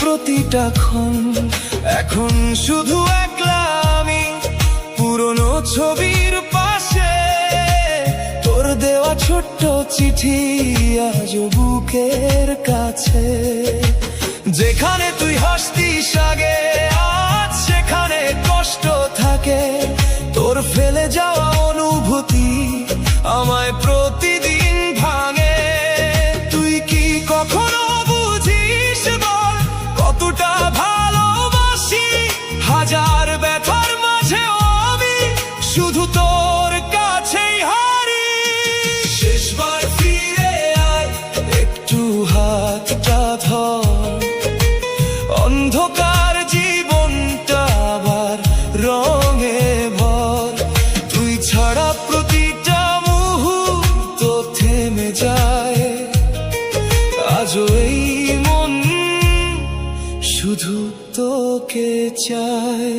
প্রতিটা ক্ষণ। এখন শুধু একলা আমি পুরনো ছবির পাশে, তোর দেওয়া ছোট্ট চিঠি আজও বুকের কাছে। যেখানে তুই হাসতিস আগে, আজ সেখানে কষ্ট থাকে। তোর ফেলে যাওয়া অনুভূতি আমায় প্রতিদিন ভাঙে। তুই কি কখনো বুঝিস বল কতটা ভালোবাসি? হাজার ব্যথার মাঝেও আমি শুধু তোর কাছেই হারি। শেষবার ফিরে আয়, একটু হাতটা ধর। অন্ধকার জীবনটা আবার রঙে ভর। তুই ছাড়া প্রতিটা মুহূর্ত থেমে যায়। আজও এই মন শুধু তোকে চায়।